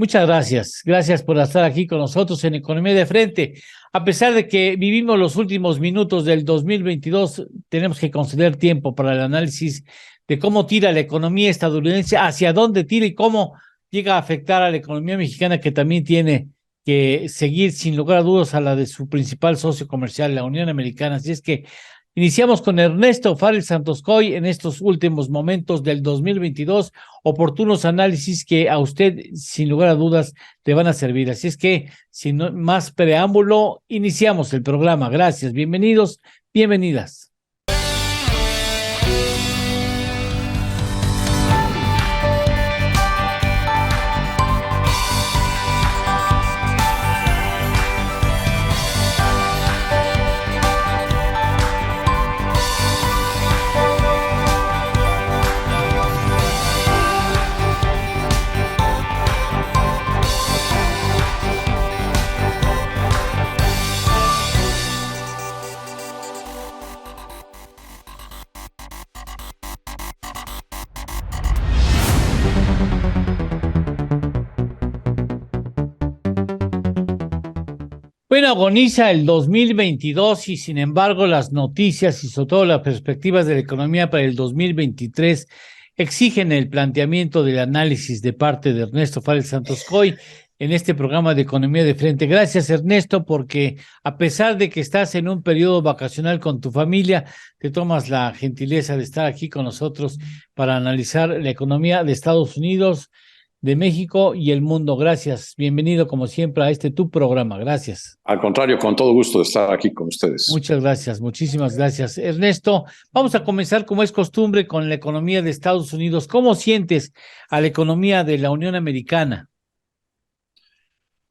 Muchas gracias. Gracias por estar aquí con nosotros en Economía de Frente. A pesar de que vivimos los últimos minutos del 2022, tenemos que conceder tiempo para el análisis de cómo tira la economía estadounidense, hacia dónde tira y cómo llega a afectar a la economía mexicana, que también tiene que seguir sin lugar a dudas a la de su principal socio comercial, la Unión Americana. Así es que iniciamos con Ernesto Farel Santoscoy en estos últimos momentos del 2022, oportunos análisis que a usted, sin lugar a dudas, le van a servir. Así es que, sin más preámbulo, iniciamos el programa. Gracias, bienvenidos, bienvenidas. Bueno, agoniza el 2022 y sin embargo las noticias y sobre todo las perspectivas de la economía para el 2023 exigen el planteamiento del análisis de parte de Ernesto Farel Santoscoy en este programa de Economía de Frente. Gracias, Ernesto, porque a pesar de que estás en un periodo vacacional con tu familia, te tomas la gentileza de estar aquí con nosotros para analizar la economía de Estados Unidos, de México y el mundo. Gracias. Bienvenido, como siempre, a tu programa. Gracias. Al contrario, con todo gusto de estar aquí con ustedes. Muchas gracias, muchísimas gracias. Ernesto, vamos a comenzar, como es costumbre, con la economía de Estados Unidos. ¿Cómo sientes a la economía de la Unión Americana?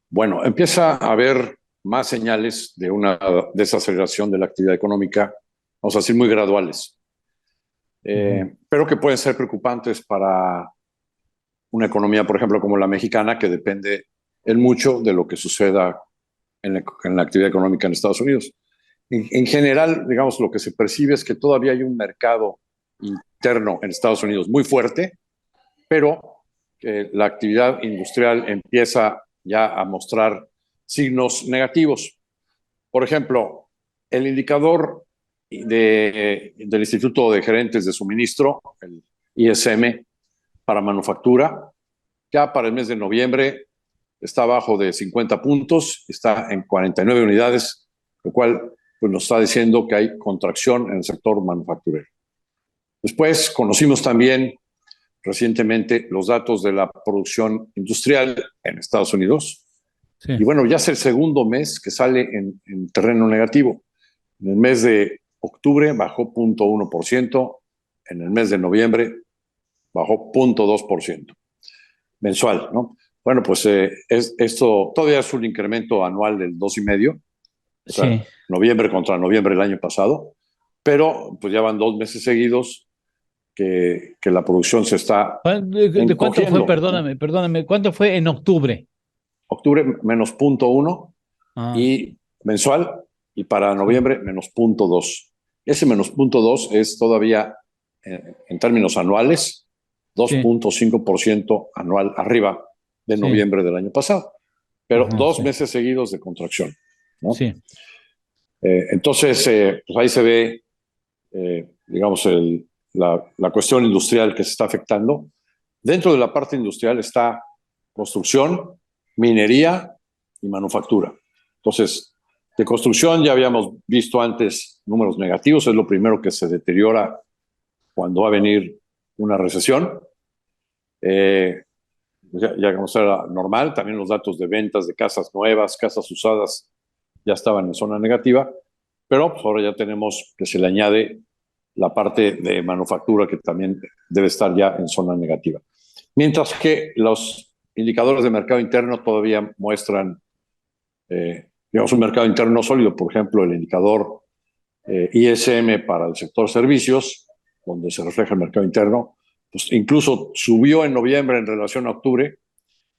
Bueno, empieza a haber más señales de una desaceleración de la actividad económica, vamos a decir, muy graduales, pero que pueden ser preocupantes para una economía, por ejemplo, como la mexicana, que depende en mucho de lo que suceda en la actividad económica en Estados Unidos. En general, digamos, lo que se percibe es que todavía hay un mercado interno en Estados Unidos muy fuerte, pero que la actividad industrial empieza ya a mostrar signos negativos. Por ejemplo, el indicador del Instituto de Gerentes de Suministro, el ISM, para manufactura, ya para el mes de noviembre está abajo de 50 puntos, está en 49 unidades, lo cual pues, nos está diciendo que hay contracción en el sector manufacturero. Después conocimos también recientemente los datos de la producción industrial en Estados Unidos. Sí. Y bueno, ya es el segundo mes que sale en terreno negativo. En el mes de octubre bajó 0.1%, en el mes de noviembre bajó 0.2% mensual, ¿no? Bueno, pues esto todavía es un incremento anual del 2,5%, o sea, sí. Noviembre contra noviembre del año pasado, pero pues ya van 2 meses seguidos que la producción se está ¿De cuánto fue? Perdóname, ¿cuánto fue en octubre? Octubre menos 0.1 y mensual, y para noviembre menos 0.2. Ese menos 0.2 es todavía, en términos anuales, 2.5% anual arriba de noviembre del año pasado, pero 2 meses seguidos de contracción, ¿no? Sí. Entonces, pues ahí se ve, digamos, la cuestión industrial que se está afectando. Dentro de la parte industrial está construcción, minería y manufactura. Entonces, de construcción ya habíamos visto antes números negativos, es lo primero que se deteriora cuando va a venir una recesión. Ya como era normal, también los datos de ventas de casas nuevas, casas usadas, ya estaban en zona negativa, pero pues ahora ya tenemos que se le añade la parte de manufactura que también debe estar ya en zona negativa. Mientras que los indicadores de mercado interno todavía muestran, digamos, un mercado interno sólido. Por ejemplo, el indicador ISM para el sector servicios, donde se refleja el mercado interno, pues incluso subió en noviembre en relación a octubre,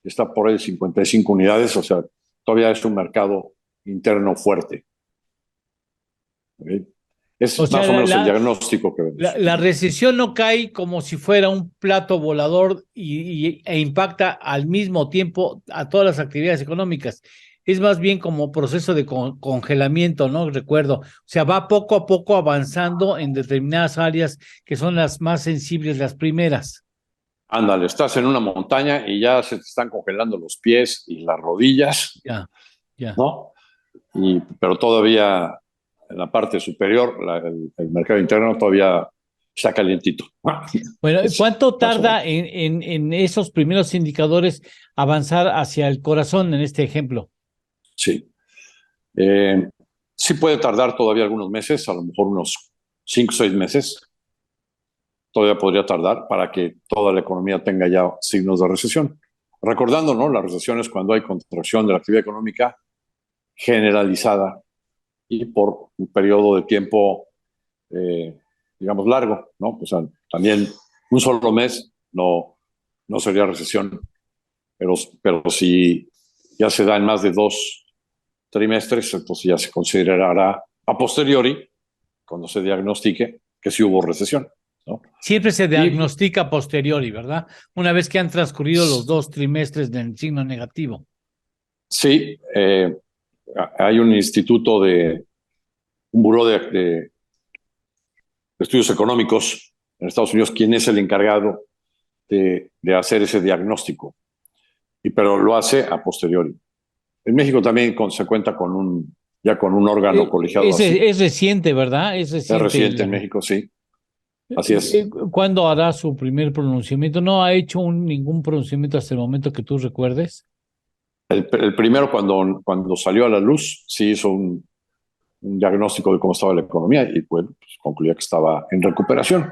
está por ahí 55 unidades, o sea, todavía es un mercado interno fuerte. ¿Okay? Es O sea, más o menos el diagnóstico que vemos. La recesión no cae como si fuera un plato volador e impacta al mismo tiempo a todas las actividades económicas. Es más bien como proceso de congelamiento, ¿no? Recuerdo. O sea, va poco a poco avanzando en determinadas áreas que son las más sensibles, las primeras. Ándale, estás en una montaña y ya se te están congelando los pies y las rodillas, Ya, ya. ¿no? Pero todavía en la parte superior, el mercado interno todavía está calientito. Bueno, Es ¿cuánto más o menos. tarda en esos primeros indicadores avanzar hacia el corazón en este ejemplo? Sí. Sí puede tardar todavía algunos meses, a lo mejor unos 5 o 6 meses. Todavía podría tardar para que toda la economía tenga ya signos de recesión. Recordando, ¿no? La recesión es cuando hay contracción de la actividad económica generalizada y por un periodo de tiempo, digamos, largo, ¿no? O sea, también un solo mes no sería recesión, pero si ya se da en más de 2 trimestres, entonces ya se considerará a posteriori, cuando se diagnostique, que sí hubo recesión, ¿no? Siempre se Y diagnostica a posteriori, ¿verdad? Una vez que han transcurrido los 2 trimestres del signo negativo. sí, hay un instituto un buró de estudios económicos en Estados Unidos, quien es el encargado de hacer ese diagnóstico, pero lo hace a posteriori. En México también se cuenta ya con un órgano colegiado así. Es reciente, ¿verdad? Es Es reciente. reciente en México, sí. Así es. ¿Cuándo hará su primer pronunciamiento? ¿No ha hecho ningún pronunciamiento hasta el momento que tú recuerdes? El primero, cuando salió a la luz, sí hizo un diagnóstico de cómo estaba la economía y bueno, pues concluía que estaba en recuperación.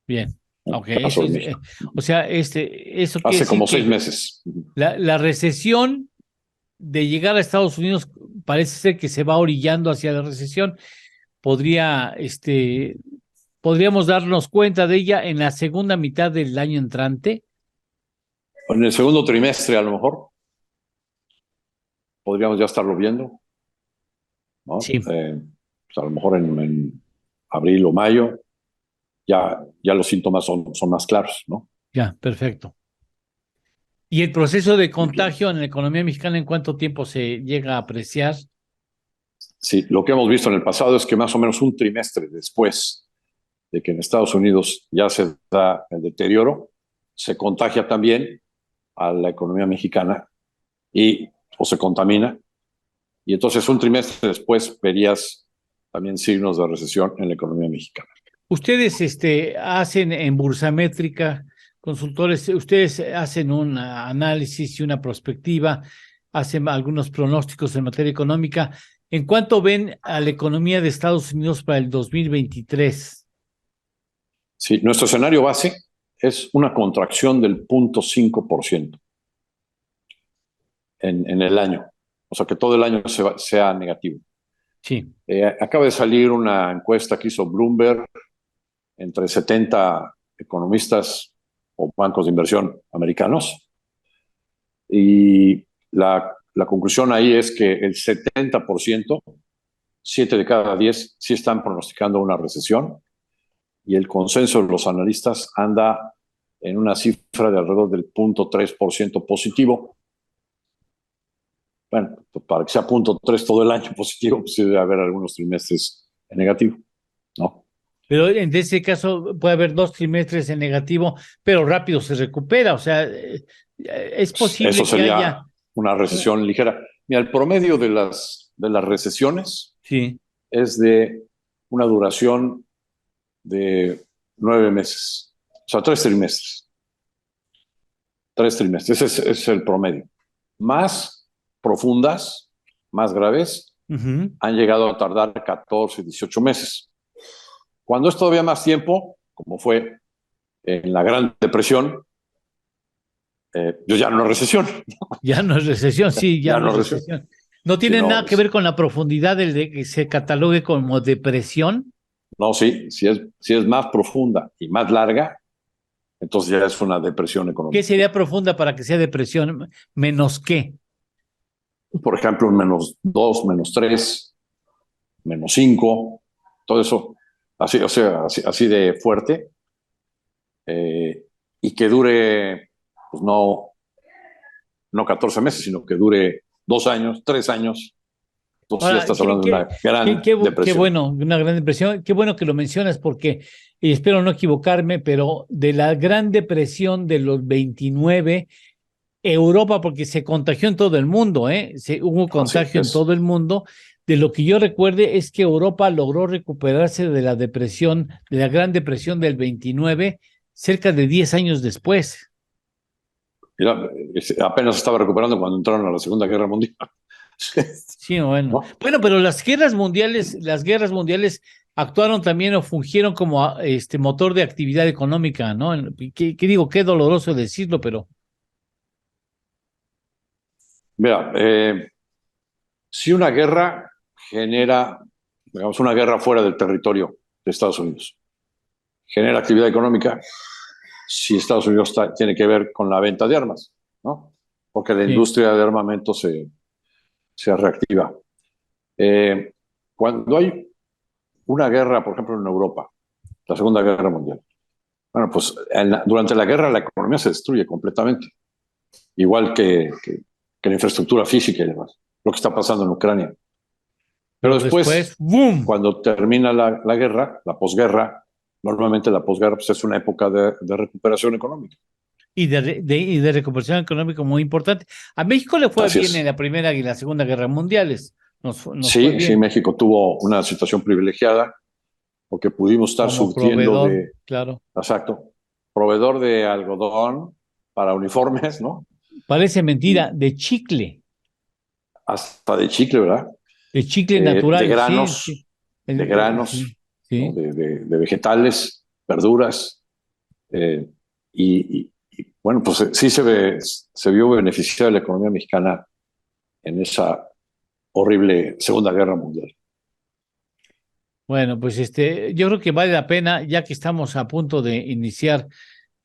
Bien, En ok. el caso de México. O sea, eso quiere Hace decir como 6 que meses. la recesión de llegar a Estados Unidos parece ser que se va orillando hacia la recesión. Podríamos darnos cuenta de ella en la segunda mitad del año entrante. En el segundo trimestre, a lo mejor, podríamos ya estarlo viendo, ¿no? Sí, Pues a lo mejor en abril o mayo, ya los síntomas son más claros, ¿no? ya, perfecto. ¿Y el proceso de contagio en la economía mexicana en cuánto tiempo se llega a apreciar? Sí, lo que hemos visto en el pasado es que más o menos un trimestre después de que en Estados Unidos ya se da el deterioro, se contagia también a la economía mexicana o se contamina. Y entonces un trimestre después verías también signos de recesión en la economía mexicana. Ustedes hacen en Bursamétrica, consultores, ustedes hacen un análisis y una prospectiva, hacen algunos pronósticos en materia económica. ¿En cuánto ven a la economía de Estados Unidos para el 2023? Sí, nuestro escenario base es una contracción del 0.5% en el año, o sea que todo el año sea negativo. Sí, Acaba de salir una encuesta que hizo Bloomberg entre 70 economistas o bancos de inversión americanos y la conclusión ahí es que el 70%, 7 de cada 10, sí están pronosticando una recesión y el consenso de los analistas anda en una cifra de alrededor del 0.3% positivo. Bueno, pues para que sea 0.3 todo el año positivo, pues debe haber algunos trimestres en negativo, ¿no? pero en ese caso puede haber 2 trimestres en negativo, pero rápido se recupera. O sea, es Eso posible que sería haya. una recesión ligera. Mira, el promedio de las recesiones Sí, es de una duración de 9 meses, o sea, 3 trimestres. 3 trimestres, ese es el promedio. Más profundas, más graves, han llegado a tardar 14, 18 meses. Cuando es todavía más tiempo, como fue en la Gran Depresión, yo ya no es recesión. ya no es recesión, sí, ya Ya no no es es recesión, recesión. ¿No tiene sino, nada que ver con la profundidad del de que se catalogue como depresión? no, sí, si es más profunda y más larga, entonces ya es una depresión ¿Qué económica. sería profunda para que sea depresión? ¿Menos qué? Por ejemplo, un -2, -3, -5, todo eso, así, o sea, así de fuerte, y que dure, pues no 14 meses, sino que dure 2 años, 3 años. Entonces ya Ahora, estás hablando de una gran qué depresión. bueno, una gran depresión. Qué bueno que lo mencionas porque, y espero no equivocarme, pero de la Gran Depresión de los 29, Europa, porque se contagió en todo el mundo, ¿eh? Hubo Así contagio en es. todo el mundo. De lo que yo recuerde es que Europa logró recuperarse de la depresión, de la Gran Depresión del 29, cerca de 10 años después. Mira, apenas estaba recuperando cuando entraron a la Segunda Guerra Mundial. Sí, bueno. ¿No? Bueno, pero las guerras mundiales actuaron también o fungieron como motor de actividad económica, ¿no? ¿Qué digo? Qué doloroso decirlo, pero Mira, si una guerra genera, digamos, una guerra fuera del territorio de Estados Unidos, genera actividad económica, si Estados Unidos tiene que ver con la venta de armas, ¿no? Porque la sí, industria de armamento se reactiva. Eh, Cuando hay una guerra, por ejemplo, en Europa, la Segunda Guerra Mundial, bueno, pues durante la guerra la economía se destruye completamente, igual que la infraestructura física y demás, lo que está pasando en Ucrania. Pero pero después, después, ¡boom! cuando termina la guerra, la posguerra, normalmente la posguerra pues, es una época de recuperación económica. Y de recuperación económica muy importante. A México le fue Así bien en es. la Primera y la Segunda Guerra Mundiales. Nos fue Sí, sí, bien México tuvo una situación privilegiada porque pudimos estar como surtiendo proveedor, de, claro. exacto, proveedor de algodón para uniformes, ¿no? Parece mentira, Y hasta de chicle, ¿verdad? de chicle De natural, sí, sí. granos, de granos, Sí, ¿no? sí. De vegetales, verduras. Bueno, pues sí se vio beneficiada la economía mexicana en esa horrible Segunda Guerra Mundial. Bueno, pues yo creo que vale la pena, ya que estamos a punto de iniciar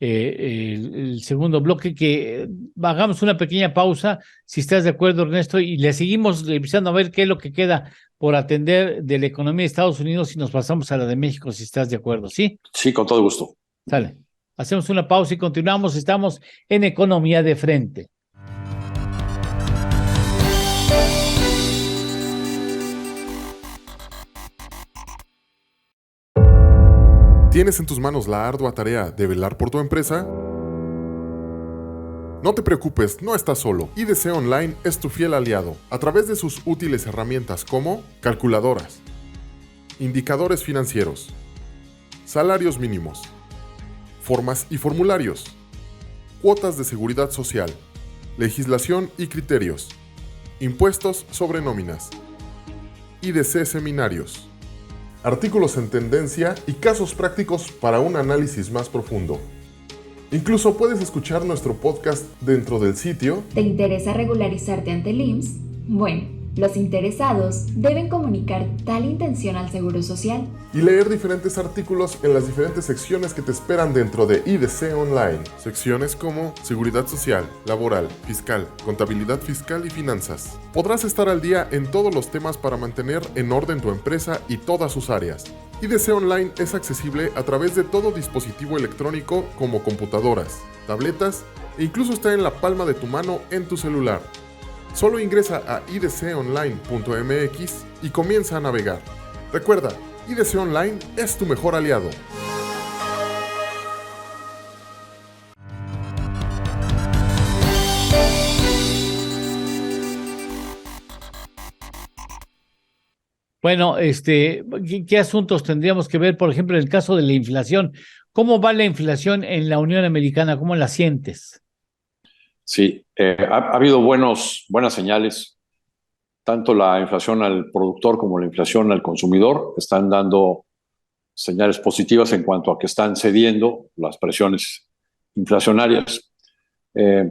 el segundo bloque, que hagamos una pequeña pausa, si estás de acuerdo, Ernesto, y le seguimos revisando a ver qué es lo que queda por atender de la economía de Estados Unidos y nos pasamos a la de México, si estás de acuerdo, ¿sí? Sí, con todo gusto. Sale. Hacemos una pausa y continuamos. Estamos en Economía de Frente. ¿Tienes en tus manos la ardua tarea de velar por tu empresa? No te preocupes, no estás solo. IDC Online es tu fiel aliado a través de sus útiles herramientas como calculadoras, indicadores financieros, salarios mínimos, formas y formularios, cuotas de seguridad social, legislación y criterios, impuestos sobre nóminas, IDC seminarios, artículos en tendencia y casos prácticos para un análisis más profundo. Incluso puedes escuchar nuestro podcast dentro del sitio. ¿Te interesa regularizarte ante el IMSS? Bueno, los interesados deben comunicar tal intención al Seguro Social Y leer diferentes artículos en las diferentes secciones que te esperan dentro de IDC Online. Secciones como Seguridad Social, Laboral, Fiscal, Contabilidad Fiscal y Finanzas. Podrás estar al día en todos los temas para mantener en orden tu empresa y todas sus áreas. IDC Online es accesible a través de todo dispositivo electrónico como computadoras, tabletas e incluso está en la palma de tu mano en tu celular. Solo ingresa a idconline.mx y comienza a navegar. Recuerda, IDC Online es tu mejor aliado. Bueno, ¿qué asuntos tendríamos que ver? Por ejemplo, en el caso de la inflación. ¿Cómo va la inflación en la Unión Americana? ¿Cómo la sientes? Sí, ha habido buenas señales. Tanto la inflación al productor como la inflación al consumidor están dando señales positivas en cuanto a que están cediendo las presiones inflacionarias. Eh,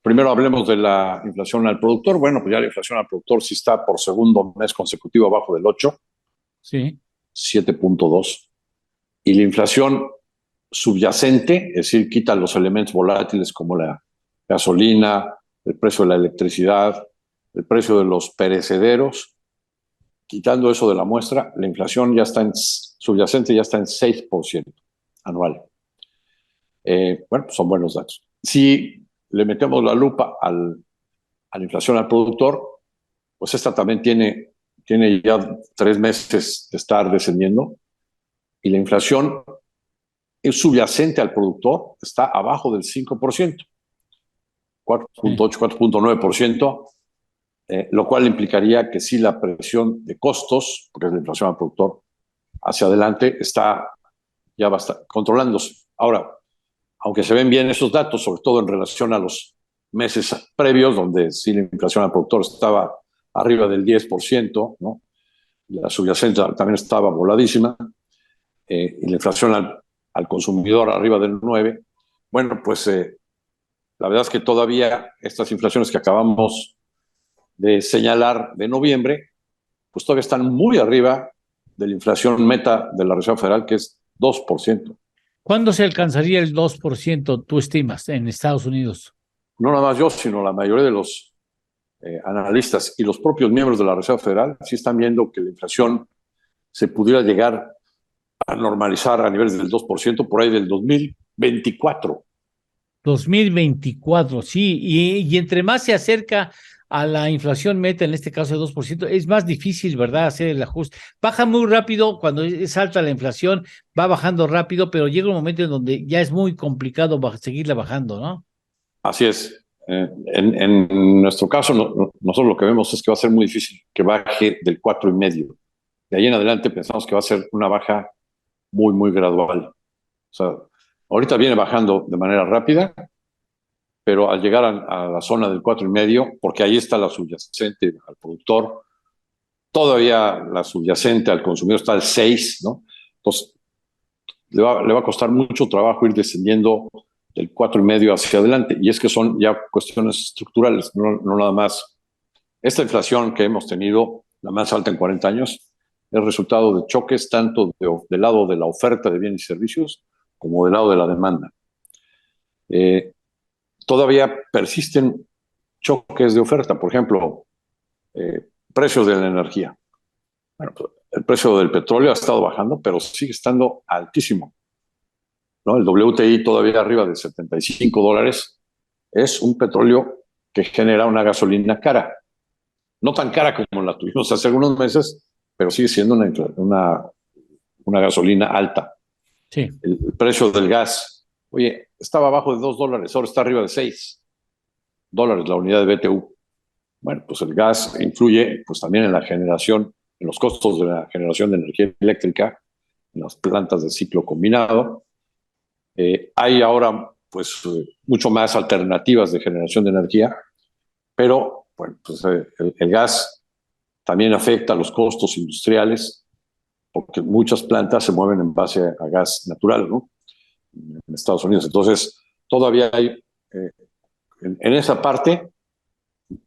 Primero hablemos de la inflación al productor. Bueno, pues ya la inflación al productor sí está por segundo mes consecutivo abajo del 8, Sí, 7.2. Y la inflación subyacente, es decir, quita los elementos volátiles como la gasolina, el precio de la electricidad, el precio de los perecederos, quitando eso de la muestra, la inflación ya está subyacente ya está en 6% anual. Bueno, pues son buenos datos. Si le metemos la lupa a la inflación al productor, pues esta también tiene ya 3 meses de estar descendiendo y la inflación es subyacente al productor, está abajo del 5%, 4.8, 4.9%, lo cual implicaría que sí la presión de costos, porque es la inflación al productor, hacia adelante está ya controlándose. Ahora, aunque se ven bien esos datos, sobre todo en relación a los meses previos, donde sí la inflación al productor estaba arriba del 10%, ¿no? La subyacente también estaba voladísima, y la inflación al consumidor arriba del 9%. Bueno, pues la verdad es que todavía estas inflaciones que acabamos de señalar de noviembre, pues todavía están muy arriba de la inflación meta de la Reserva Federal, que es 2%. ¿Cuándo se alcanzaría el 2%, tú estimas, en Estados Unidos? No nada más yo, sino la mayoría de los analistas y los propios miembros de la Reserva Federal sí están viendo que la inflación se pudiera llegar a normalizar a niveles del 2% por ahí del 2024. 2024, sí, y entre más se acerca a la inflación meta, en este caso de 2%, es más difícil, ¿verdad?, hacer el ajuste. Baja muy rápido, cuando es alta la inflación, va bajando rápido, pero llega un momento en donde ya es muy complicado seguirla bajando, ¿no? Así es. En nuestro caso, nosotros lo que vemos es que va a ser muy difícil que baje del 4,5. De ahí en adelante pensamos que va a ser una baja muy, muy gradual. O sea, ahorita viene bajando de manera rápida, pero al llegar a la zona del 4,5, porque ahí está la subyacente al productor, todavía la subyacente al consumidor está al 6, ¿no? Entonces, le va a costar mucho trabajo ir descendiendo del 4,5 hacia adelante. Y es que son ya cuestiones estructurales, no nada más. Esta inflación que hemos tenido, la más alta en 40 años, es resultado de choques tanto del lado de la oferta de bienes y servicios como del lado de la demanda. Todavía persisten choques de oferta. Por ejemplo, precios de la energía. Bueno, pues, el precio del petróleo ha estado bajando, pero sigue estando altísimo, ¿no? El WTI todavía arriba de $75. Es un petróleo que genera una gasolina cara. No tan cara como la tuvimos hace algunos meses, pero sigue siendo una gasolina alta. Sí. El precio del gas, oye, estaba abajo de $2, ahora está arriba de $6 la unidad de BTU. Bueno, pues el gas influye pues también en la generación, en los costos de la generación de energía eléctrica, en las plantas de ciclo combinado. Hay ahora pues mucho más alternativas de generación de energía, pero bueno, pues el gas también afecta a los costos industriales, porque muchas plantas se mueven en base a gas natural, ¿no? En Estados Unidos. Entonces, todavía hay en esa parte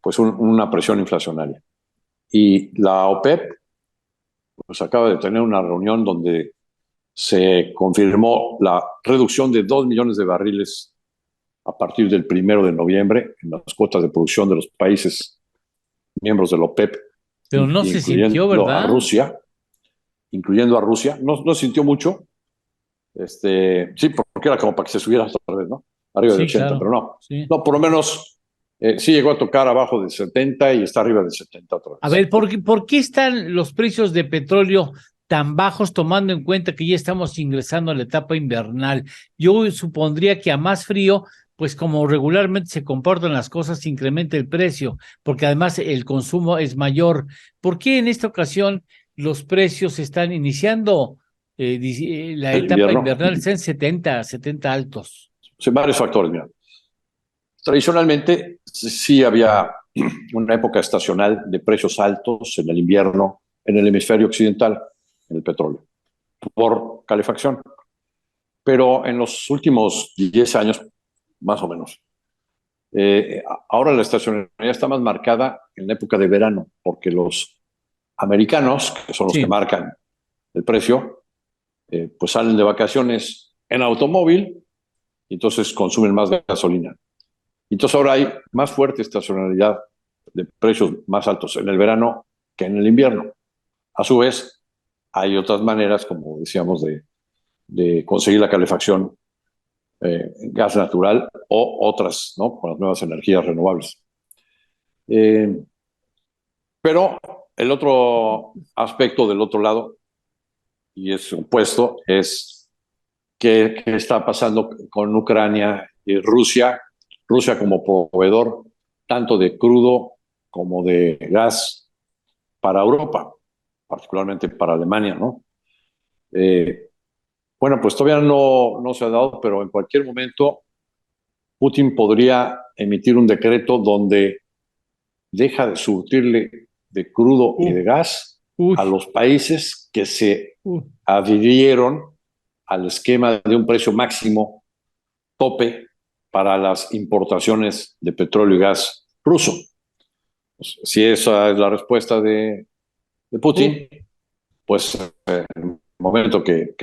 pues una presión inflacionaria. Y la OPEP pues acaba de tener una reunión donde se confirmó la reducción de 2 millones de barriles a partir del 1 de noviembre en las cuotas de producción de los países miembros de la OPEP. Pero no se sintió, ¿verdad? Incluyendo a Rusia. No se sintió mucho. Sí, porque era como para que se subiera otra vez, ¿no? Arriba de 80, claro. Pero no. Sí. No, por lo menos sí llegó a tocar abajo de 70 y está arriba de 70 otra vez. A ver, ¿por qué están los precios de petróleo tan bajos, tomando en cuenta que ya estamos ingresando a la etapa invernal? Yo supondría que a más frío, pues como regularmente se comportan las cosas, se incrementa el precio, porque además el consumo es mayor. ¿Por qué en esta ocasión los precios están iniciando la etapa invernal? Están 70 altos. Sí, varios factores, mira. Tradicionalmente sí había una época estacional de precios altos en el invierno en el hemisferio occidental, en el petróleo, por calefacción. Pero en los últimos 10 años, más o menos, ahora la estacionalidad está más marcada en la época de verano, porque los americanos, que son los que marcan el precio, pues salen de vacaciones en automóvil y entonces consumen más gasolina. Entonces ahora hay más fuerte estacionalidad de precios más altos en el verano que en el invierno. A su vez, hay otras maneras, como decíamos, de conseguir la calefacción gas natural o otras, ¿no? Con las nuevas energías renovables. Pero el otro aspecto del otro lado, y es opuesto, es qué está pasando con Ucrania y Rusia. Rusia como proveedor tanto de crudo como de gas para Europa, particularmente para Alemania, ¿no? Bueno, pues todavía no se ha dado, pero en cualquier momento Putin podría emitir un decreto donde deja de surtirle de crudo y de gas Uy, a los países que se uy. adhirieron al esquema de un precio máximo tope para las importaciones de petróleo y gas ruso. Pues, si esa es la respuesta de Putin, pues en el momento que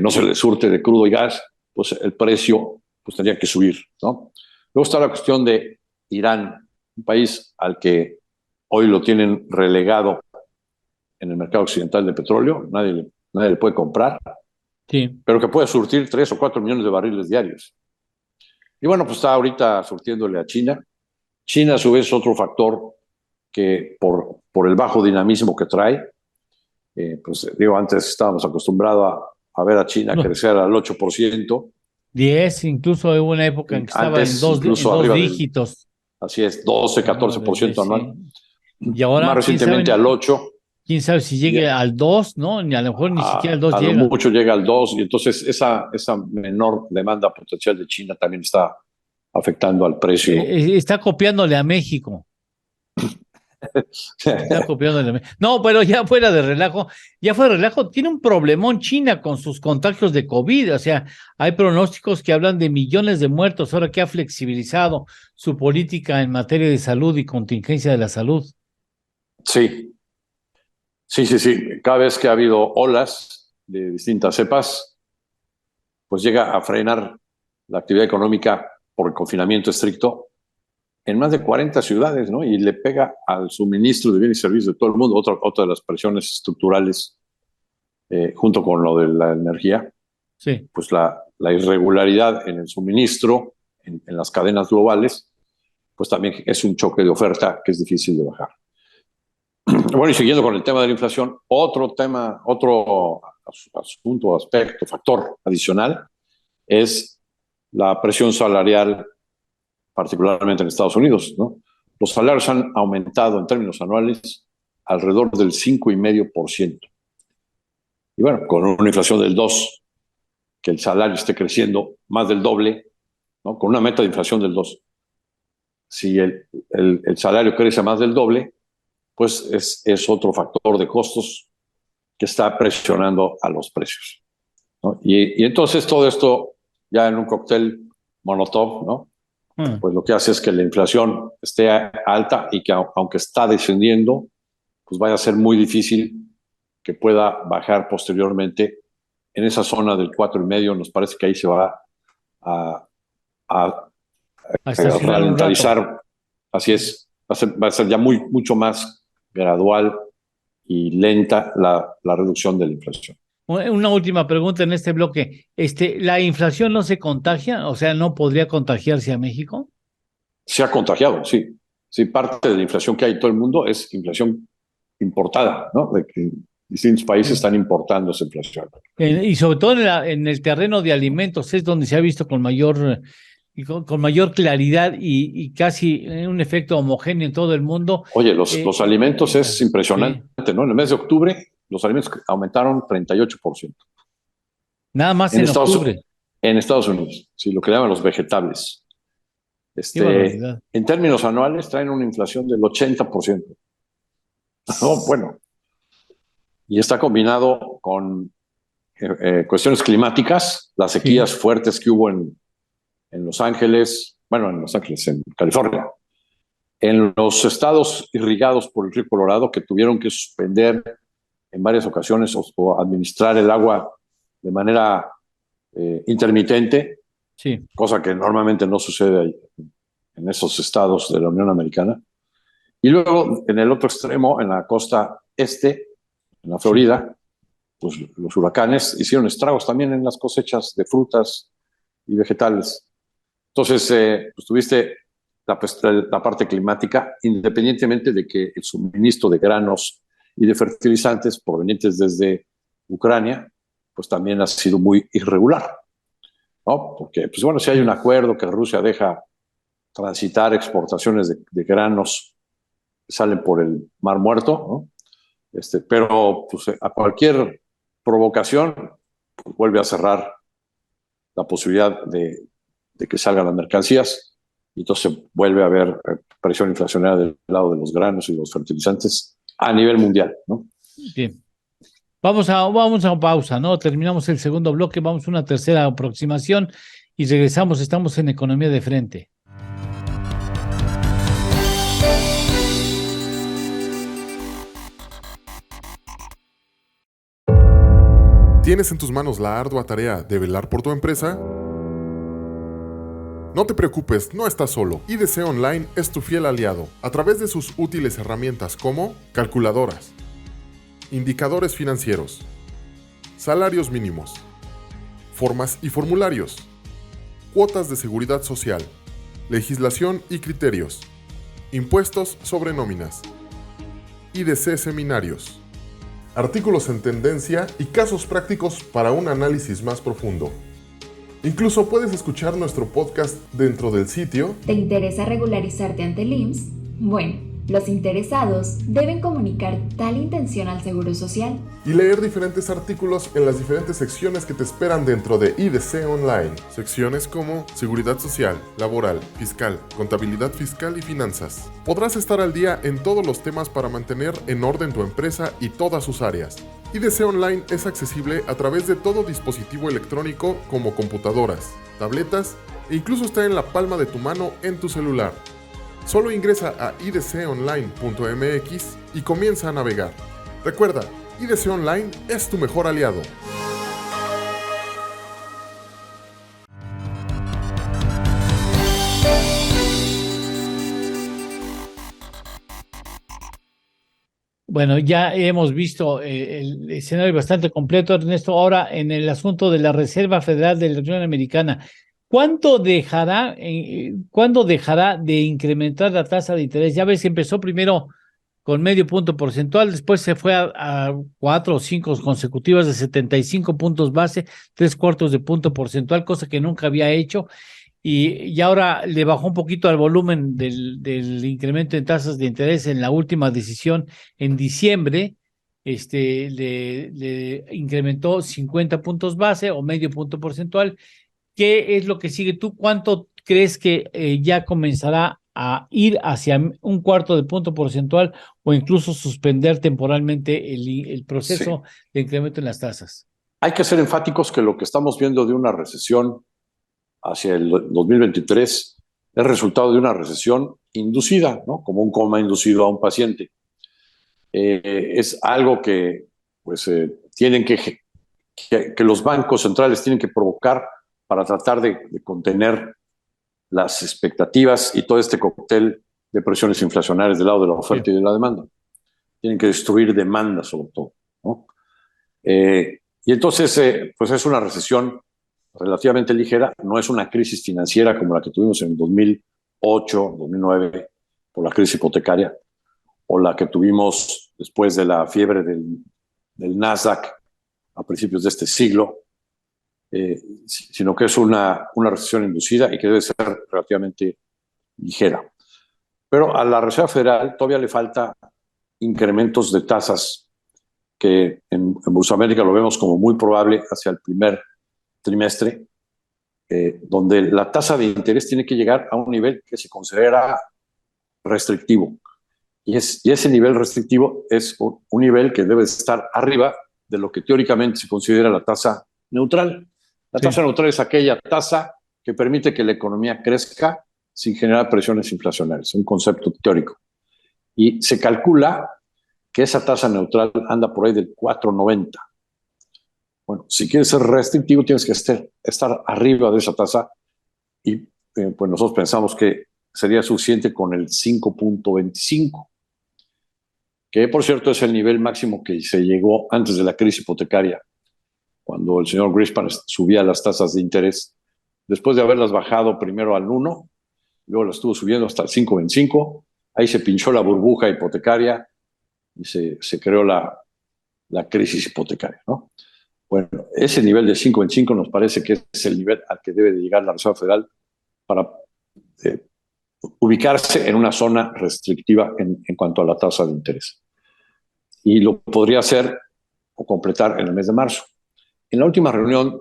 no se le surte de crudo y gas, pues el precio pues, tendría que subir, ¿no? Luego está la cuestión de Irán, un país al que hoy lo tienen relegado en el mercado occidental de petróleo, nadie le puede comprar, Sí. pero que puede surtir 3 o 4 millones de barriles diarios. Y bueno, pues está ahorita surtiéndole a China. China, a su vez, es otro factor que por el bajo dinamismo que trae, pues digo, antes estábamos acostumbrados a ver a China crecer al 8%. 10, incluso hubo una época en que estaba en Antes, incluso dos arriba dígitos. Así es, 12, 14% anual. Sí. Y ahora, Más recientemente al 8%. Quién sabe si llegue al 2, ¿no? Ni a lo mejor ni siquiera al 2 a llega. lo mucho llega al 2, y entonces esa menor demanda potencial de China también está afectando al precio. Está copiándole a México. Está copiándole a México. No, pero ya fuera de relajo, tiene un problemón China con sus contagios de COVID, o sea, hay pronósticos que hablan de millones de muertos ahora que ha flexibilizado su política en materia de salud y contingencia de la salud. Sí. Cada vez que ha habido olas de distintas cepas, pues llega a frenar la actividad económica por el confinamiento estricto en más de 40 ciudades, ¿no? Y le pega al suministro de bienes y servicios de todo el mundo, otra de las presiones estructurales, junto con lo de la energía. Sí. Pues la irregularidad en el suministro, en las cadenas globales, pues también es un choque de oferta que es difícil de bajar. Bueno, y siguiendo con el tema de la inflación, otro asunto, aspecto, factor adicional es la presión salarial, particularmente en Estados Unidos, ¿no? Los salarios han aumentado en términos anuales alrededor del 5,5%. Y bueno, con una inflación del 2%, que el salario esté creciendo más del doble, ¿no? Con una meta de inflación del 2%. Si el salario crece más del doble, pues es otro factor de costos que está presionando a los precios, ¿no? Y entonces todo esto ya en un cóctel Molotov, ¿no? Pues lo que hace es que la inflación esté alta y que aunque está descendiendo, pues vaya a ser muy difícil que pueda bajar posteriormente en esa zona del 4,5%. Nos parece que ahí se va a ralentizar. Así es, va a ser ya mucho más gradual y lenta la reducción de la inflación. Una última pregunta en este bloque. ¿La inflación no se contagia? O sea, ¿no podría contagiarse a México? Se ha contagiado, sí. Sí, parte de la inflación que hay en todo el mundo es inflación importada, ¿no? De que distintos países están importando esa inflación. Y sobre todo en el terreno de alimentos es donde se ha visto con mayor claridad y casi un efecto homogéneo en todo el mundo. Oye, los alimentos es impresionante, ¿no? En el mes de octubre los alimentos aumentaron 38%. Nada más en octubre. En Estados Unidos, sí, lo que llaman los vegetables. En términos anuales traen una inflación del 80%. No, bueno. Y está combinado con cuestiones climáticas, las sequías fuertes que hubo en Los Ángeles, en California, en los estados irrigados por el río Colorado, que tuvieron que suspender en varias ocasiones o administrar el agua de manera intermitente, cosa que normalmente no sucede ahí, en esos estados de la Unión Americana. Y luego, en el otro extremo, en la costa este, en la Florida, pues los huracanes hicieron estragos también en las cosechas de frutas y vegetales. Entonces, pues tuviste la parte climática, independientemente de que el suministro de granos y de fertilizantes provenientes desde Ucrania, pues también ha sido muy irregular, ¿no? Porque, pues bueno, si hay un acuerdo que Rusia deja transitar exportaciones de granos que salen por el Mar Muerto, ¿no? Pero pues, a cualquier provocación pues, vuelve a cerrar la posibilidad de que salgan las mercancías y entonces vuelve a haber presión inflacionaria del lado de los granos y los fertilizantes a nivel mundial, ¿no? Bien. Vamos a pausa, ¿no? Terminamos el segundo bloque, vamos a una tercera aproximación y regresamos. Estamos en Economía de Frente. ¿Tienes en tus manos la ardua tarea de velar por tu empresa? No te preocupes, no estás solo. IDC Online es tu fiel aliado a través de sus útiles herramientas como calculadoras, indicadores financieros, salarios mínimos, formas y formularios, cuotas de seguridad social, legislación y criterios, impuestos sobre nóminas, IDC seminarios, artículos en tendencia y casos prácticos para un análisis más profundo. Incluso puedes escuchar nuestro podcast dentro del sitio. ¿Te interesa regularizarte ante el IMSS? Bueno, los interesados deben comunicar tal intención al Seguro Social Y leer diferentes artículos en las diferentes secciones que te esperan dentro de IDC Online. Secciones como Seguridad Social, Laboral, Fiscal, Contabilidad Fiscal y Finanzas. Podrás estar al día en todos los temas para mantener en orden tu empresa y todas sus áreas. IDC Online es accesible a través de todo dispositivo electrónico como computadoras, tabletas e incluso está en la palma de tu mano en tu celular. Solo ingresa a idconline.mx y comienza a navegar. Recuerda, IDC Online es tu mejor aliado. Bueno, ya hemos visto el escenario bastante completo, Ernesto. Ahora, en el asunto de la Reserva Federal de la Unión Americana, ¿cuándo dejará de incrementar la tasa de interés? Ya ves que empezó primero con medio punto porcentual, después se fue a 4 o 5 consecutivas de 75 puntos base, 3/4 de punto porcentual, cosa que nunca había hecho, y ahora le bajó un poquito al volumen del incremento en tasas de interés en la última decisión en diciembre. Le incrementó 50 puntos base o medio punto porcentual. ¿Qué es lo que sigue? ¿Tú cuánto crees que ya comenzará a ir hacia 1/4 de punto porcentual o incluso suspender temporalmente el proceso de incremento en las tasas? Hay que ser enfáticos que lo que estamos viendo de una recesión hacia el 2023 es resultado de una recesión inducida, ¿no? Como un coma inducido a un paciente. Es algo que pues, tienen que los bancos centrales tienen que provocar para tratar de contener las expectativas y todo este cóctel de presiones inflacionarias del lado de la oferta y de la demanda. Tienen que destruir demanda, sobre todo, ¿no? Y entonces, pues es una recesión relativamente ligera, no es una crisis financiera como la que tuvimos en 2008, 2009, por la crisis hipotecaria, o la que tuvimos después de la fiebre del Nasdaq a principios de este siglo, sino que es una recesión inducida y que debe ser relativamente ligera. Pero a la Reserva Federal todavía le falta incrementos de tasas que en Bolsa América lo vemos como muy probable hacia el primer trimestre, donde la tasa de interés tiene que llegar a un nivel que se considera restrictivo. Y ese nivel restrictivo es un nivel que debe estar arriba de lo que teóricamente se considera la tasa neutral. La tasa neutral es aquella tasa que permite que la economía crezca sin generar presiones inflacionarias, un concepto teórico. Y se calcula que esa tasa neutral anda por ahí del 4.90. Bueno, si quieres ser restrictivo, tienes que estar arriba de esa tasa y pues nosotros pensamos que sería suficiente con el 5.25. que por cierto es el nivel máximo que se llegó antes de la crisis hipotecaria, cuando el señor Greenspan subía las tasas de interés, después de haberlas bajado primero al 1, luego las estuvo subiendo hasta el 5,25, ahí se pinchó la burbuja hipotecaria y se creó la crisis hipotecaria, ¿no? Bueno, ese nivel de 5,25 nos parece que es el nivel al que debe de llegar la Reserva Federal para ubicarse en una zona restrictiva en cuanto a la tasa de interés. Y lo podría hacer o completar en el mes de marzo. En la última reunión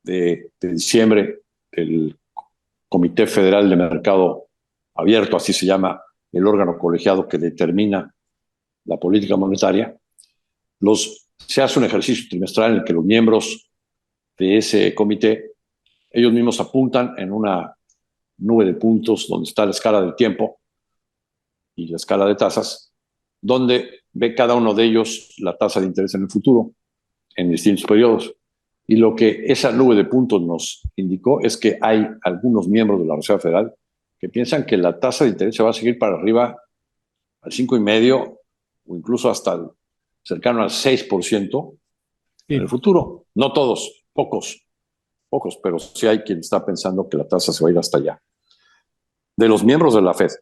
de diciembre del Comité Federal de Mercado Abierto, así se llama el órgano colegiado que determina la política monetaria, se hace un ejercicio trimestral en el que los miembros de ese comité, ellos mismos apuntan en una nube de puntos donde está la escala del tiempo y la escala de tasas, donde ve cada uno de ellos la tasa de interés en el futuro, en distintos periodos. Y lo que esa nube de puntos nos indicó es que hay algunos miembros de la Reserva Federal que piensan que la tasa de interés se va a seguir para arriba al 5,5% o incluso hasta cercano al 6% en el futuro. No todos, pocos, pero sí hay quien está pensando que la tasa se va a ir hasta allá. De los miembros de la FED,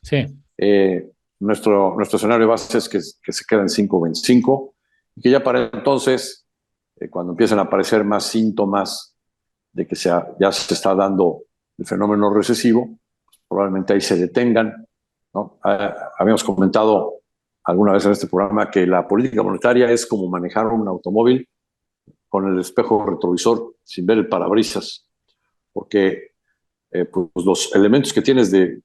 Sí. Nuestro escenario base es que se queda en 5,25 y que ya para entonces, cuando empiecen a aparecer más síntomas de que ya se está dando el fenómeno recesivo, probablemente ahí se detengan, ¿no? Habíamos comentado alguna vez en este programa que la política monetaria es como manejar un automóvil con el espejo retrovisor sin ver el parabrisas, porque pues los elementos que tienes de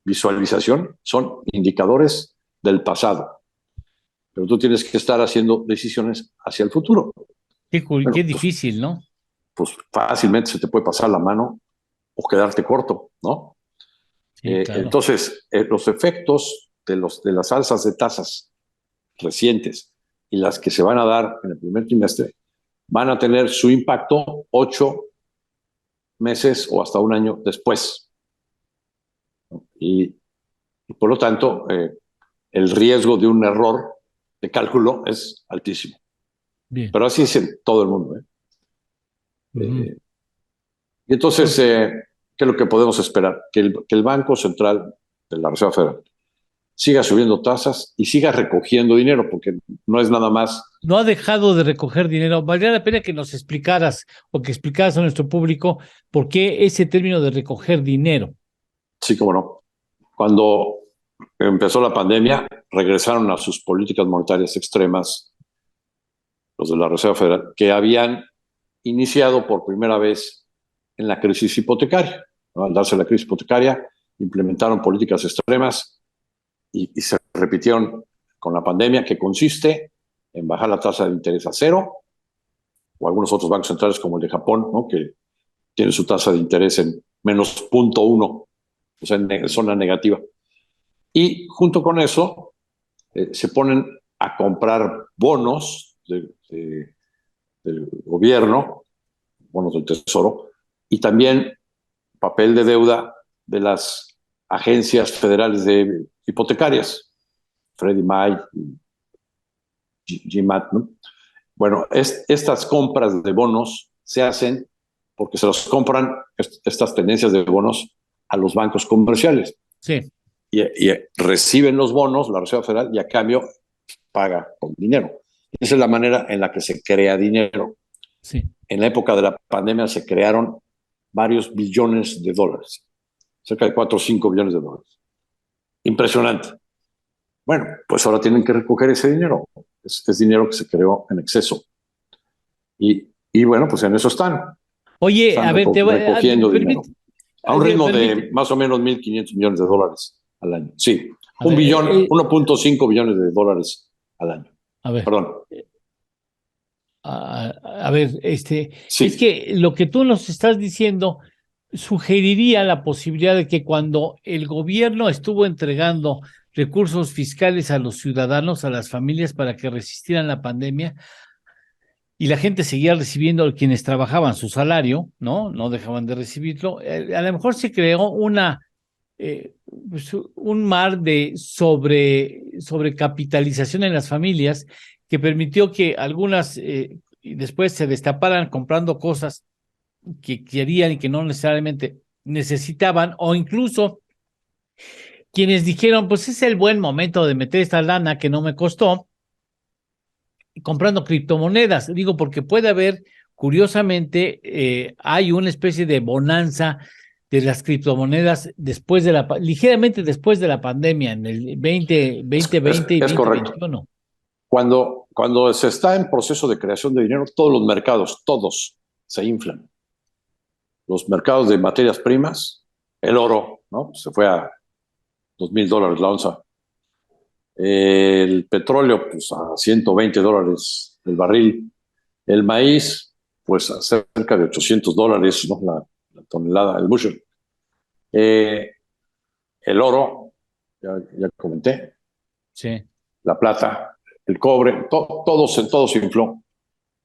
visualización son indicadores del pasado, pero tú tienes que estar haciendo decisiones hacia el futuro. Qué difícil, ¿no? Pues fácilmente se te puede pasar la mano o quedarte corto, ¿no? Sí, claro. Entonces, los efectos de las alzas de tasas recientes y las que se van a dar en el primer trimestre van a tener su impacto 8 meses o hasta un año después. Y por lo tanto, el riesgo de un error de cálculo es altísimo. Bien. Pero así es en todo el mundo. Y entonces, ¿qué es lo que podemos esperar? Que el Banco Central de la Reserva Federal siga subiendo tasas y siga recogiendo dinero, porque no es nada más. No ha dejado de recoger dinero. Valdría la pena que nos explicaras o que explicaras a nuestro público por qué ese término de recoger dinero. Sí, cómo no. Cuando empezó la pandemia, regresaron a sus políticas monetarias extremas, los de la Reserva Federal, que habían iniciado por primera vez en la crisis hipotecaria, ¿no? Al darse la crisis hipotecaria, implementaron políticas extremas y se repitieron con la pandemia, que consiste en bajar la tasa de interés a 0, o algunos otros bancos centrales como el de Japón, ¿no? Que tiene su tasa de interés en menos 0,1, o sea, en zona negativa. Y junto con eso se ponen a comprar bonos del gobierno, bonos del Tesoro, y también papel de deuda de las agencias federales de hipotecarias, Freddie Mac, GMAT, ¿no? Bueno, estas compras de bonos se hacen porque se los compran estas tendencias de bonos a los bancos comerciales. Sí. Y reciben los bonos, la Reserva Federal, y a cambio paga con dinero. Esa es la manera en la que se crea dinero. Sí. En la época de la pandemia se crearon varios billones de dólares, cerca de 4 o 5 billones de dólares. Impresionante. Bueno, pues ahora tienen que recoger ese dinero. Es dinero que se creó en exceso. Y bueno, pues en eso están. Oye, Están a ver, recogiendo dinero. A un ritmo de más o menos 1.500 millones de dólares al año. Sí, 1.5 billones de dólares al año. A ver. Perdón. A ver, sí. Es que lo que tú nos estás diciendo sugeriría la posibilidad de que cuando el gobierno estuvo entregando recursos fiscales a los ciudadanos, a las familias para que resistieran la pandemia, y la gente seguía recibiendo, quienes trabajaban su salario, ¿no? No dejaban de recibirlo. A lo mejor se creó un mar de sobrecapitalización en las familias que permitió que algunas y después se destaparan comprando cosas que querían y que no necesariamente necesitaban, o incluso quienes dijeron, pues es el buen momento de meter esta lana que no me costó, comprando criptomonedas. Digo, porque puede haber, curiosamente, hay una especie de bonanza de las criptomonedas después de ligeramente después de la pandemia, en el 2020 y Es correcto. 2021. Cuando se está en proceso de creación de dinero, todos los mercados, todos, se inflan. Los mercados de materias primas, el oro, ¿no? Se fue a $2,000 la onza. El petróleo, pues a $120 el barril. El maíz, pues a cerca de $800, ¿no? La tonelada, el bushel. El oro, ya comenté. Sí. La plata, el cobre, todo se infló.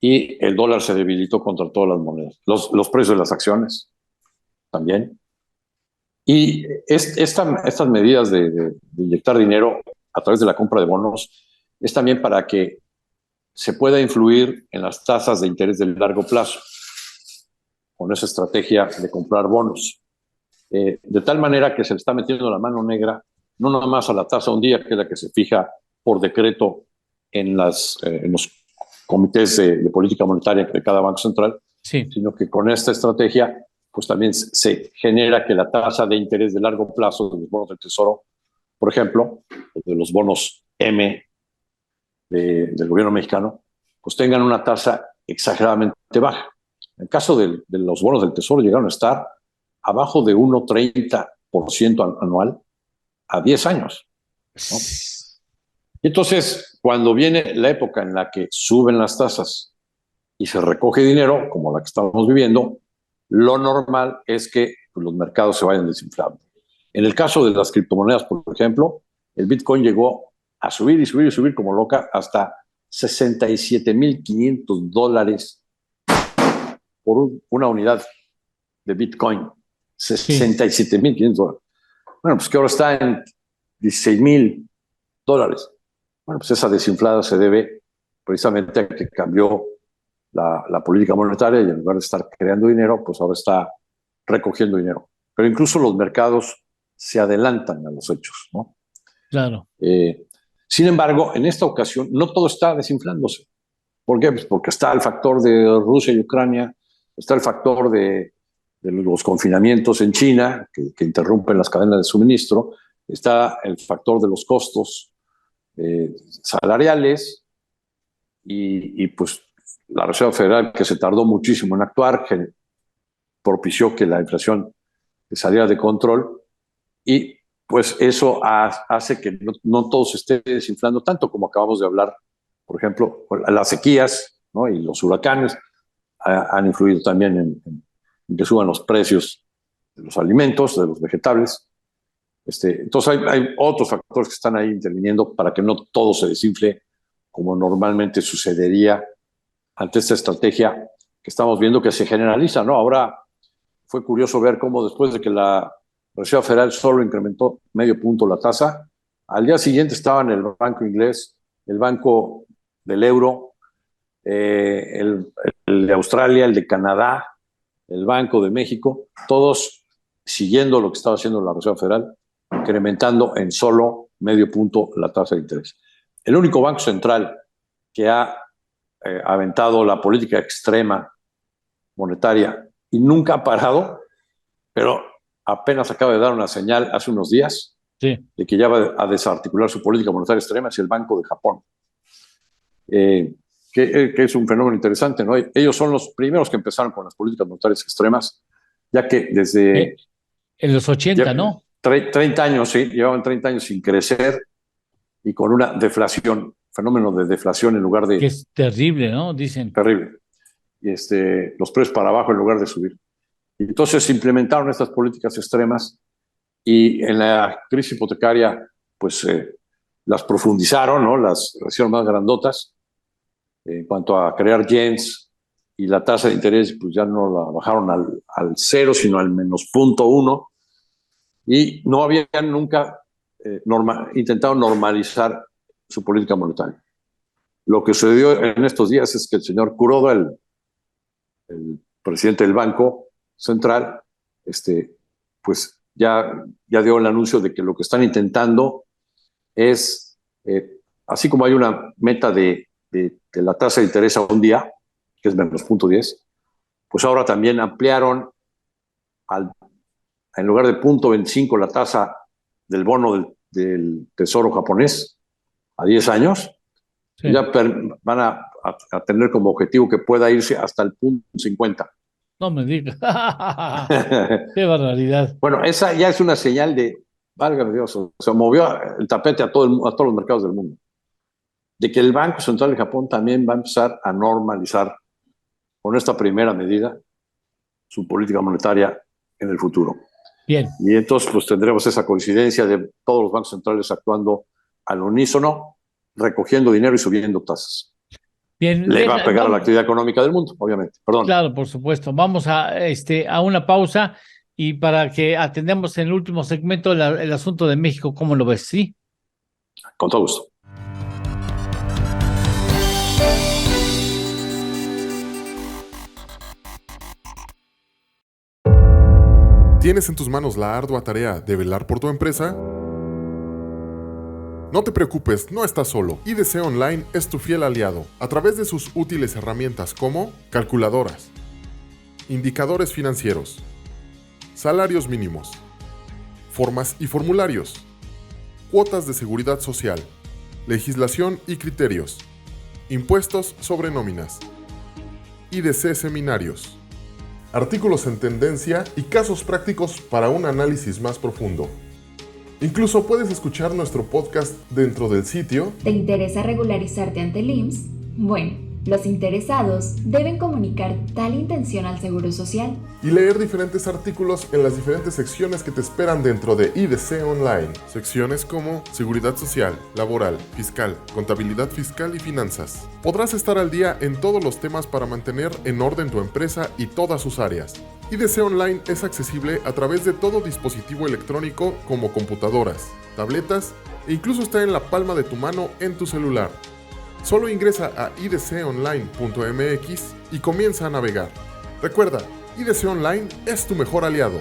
Y el dólar se debilitó contra todas las monedas. Los precios de las acciones también. Y estas medidas de inyectar dinero a través de la compra de bonos es también para que se pueda influir en las tasas de interés de largo plazo con esa estrategia de comprar bonos. De tal manera que se le está metiendo la mano negra, no nada más a la tasa un día, que es la que se fija por decreto en los comités de política monetaria de cada banco central, Sí. sino que con esta estrategia pues también se genera que la tasa de interés de largo plazo de los bonos del Tesoro, por ejemplo, de los bonos M del gobierno mexicano, pues tengan una tasa exageradamente baja. En el caso de los bonos del Tesoro llegaron a estar abajo de 1,30% anual a 10 años, ¿no? Y entonces, cuando viene la época en la que suben las tasas y se recoge dinero, como la que estamos viviendo, lo normal es que los mercados se vayan desinflando. En el caso de las criptomonedas, por ejemplo, el Bitcoin llegó a subir y subir y subir como loca hasta $67,500 por una unidad de Bitcoin. $67,500. Bueno, pues que ahora está en $16,000. Bueno, pues esa desinflada se debe precisamente a que cambió la política monetaria y en lugar de estar creando dinero, pues ahora está recogiendo dinero. Pero incluso los mercados se adelantan a los hechos, ¿no? Claro. Sin embargo, en esta ocasión no todo está desinflándose. ¿Por qué? Pues porque está el factor de Rusia y Ucrania, está el factor de los confinamientos en China, que interrumpen las cadenas de suministro, está el factor de los costos salariales y pues la Reserva Federal, que se tardó muchísimo en actuar, que propició que la inflación saliera de control y pues eso hace que no todo se esté desinflando tanto como acabamos de hablar. Por ejemplo, las sequías, ¿no? Y los huracanes han influido también en que suban los precios de los alimentos, de los vegetales. Entonces hay otros factores que están ahí interviniendo para que no todo se desinfle como normalmente sucedería ante esta estrategia que estamos viendo que se generaliza, ¿no? Ahora fue curioso ver cómo después de que la Reserva Federal solo incrementó medio punto la tasa, al día siguiente estaban el Banco Inglés, el Banco del Euro, el de Australia, el de Canadá, el Banco de México, todos siguiendo lo que estaba haciendo la Reserva Federal, incrementando en solo medio punto la tasa de interés. El único banco central que ha aventado la política extrema monetaria y nunca ha parado, pero apenas acaba de dar una señal hace unos días de que ya va a desarticular su política monetaria extrema, es el Banco de Japón, que es un fenómeno interesante, ¿no? Ellos son los primeros que empezaron con las políticas monetarias extremas, ya que desde... en los 80, ¿no? 30 años, sí, llevaban 30 años sin crecer y con una deflación, fenómeno de deflación en lugar de... Que es terrible, ¿no? Dicen. Terrible. Y los precios para abajo en lugar de subir. Y entonces se implementaron estas políticas extremas y en la crisis hipotecaria, pues las profundizaron, ¿no? Las hicieron más grandotas en cuanto a crear yens y la tasa de interés, pues ya no la bajaron al 0, sino al -0.1. Y no habían nunca intentaron normalizar su política monetaria. Lo que sucedió en estos días es que el señor Kuroda, el presidente del Banco Central, pues ya dio el anuncio de que lo que están intentando es, así como hay una meta de la tasa de interés a un día, que es menos 0.10, pues ahora también ampliaron en lugar de 0.25 la tasa del bono del Tesoro japonés a 10 años. Sí. Ya van a tener como objetivo que pueda irse hasta el 0.50. No me digas. Qué barbaridad. Bueno, esa ya es una señal de, válgame Dios, se movió el tapete a todos los mercados del mundo. De que el Banco Central de Japón también va a empezar a normalizar con esta primera medida su política monetaria en el futuro. Bien. Y entonces pues tendremos esa coincidencia de todos los bancos centrales actuando al unísono, recogiendo dinero y subiendo tasas. Bien, le va a pegar a la actividad económica del mundo, obviamente. Perdón. Claro, por supuesto. Vamos a una pausa y para que atendamos en el último segmento el asunto de México, ¿cómo lo ves? ¿Sí? Con todo gusto. ¿Tienes en tus manos la ardua tarea de velar por tu empresa? No te preocupes, no estás solo. IDC Online es tu fiel aliado a través de sus útiles herramientas como calculadoras, indicadores financieros, salarios mínimos, formas y formularios, cuotas de seguridad social, legislación y criterios, impuestos sobre nóminas, IDC seminarios, artículos en tendencia y casos prácticos para un análisis más profundo. Incluso puedes escuchar nuestro podcast dentro del sitio. ¿Te interesa regularizarte ante el IMSS? Bueno, los interesados deben comunicar tal intención al Seguro Social y leer diferentes artículos en las diferentes secciones que te esperan dentro de IDC Online. Secciones como Seguridad Social, Laboral, Fiscal, Contabilidad Fiscal y Finanzas. Podrás estar al día en todos los temas para mantener en orden tu empresa y todas sus áreas. IDC Online es accesible a través de todo dispositivo electrónico como computadoras, tabletas e incluso está en la palma de tu mano en tu celular. Solo ingresa a idconline.mx y comienza a navegar. Recuerda, IDC Online es tu mejor aliado.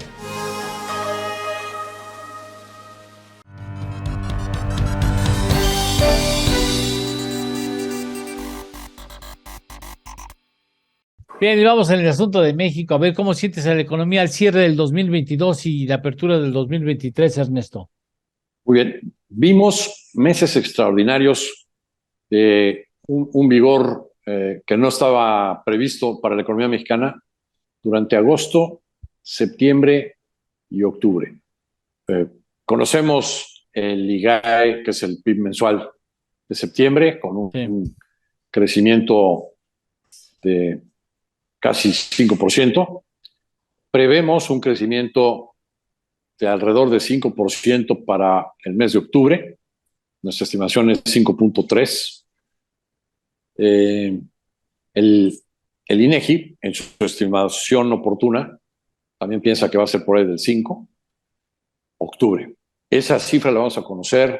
Bien, y vamos en el asunto de México. A ver, ¿cómo sientes a la economía al cierre del 2022 y la apertura del 2023, Ernesto? Muy bien. Vimos meses extraordinarios de un vigor que no estaba previsto para la economía mexicana durante agosto, septiembre y octubre. Conocemos el IGAE, que es el PIB mensual de septiembre, con un crecimiento de casi 5%. Prevemos un crecimiento de alrededor de 5% para el mes de octubre. Nuestra estimación es 5.3%. El INEGI, en su estimación oportuna, también piensa que va a ser por ahí del 5%, octubre. Esa cifra la vamos a conocer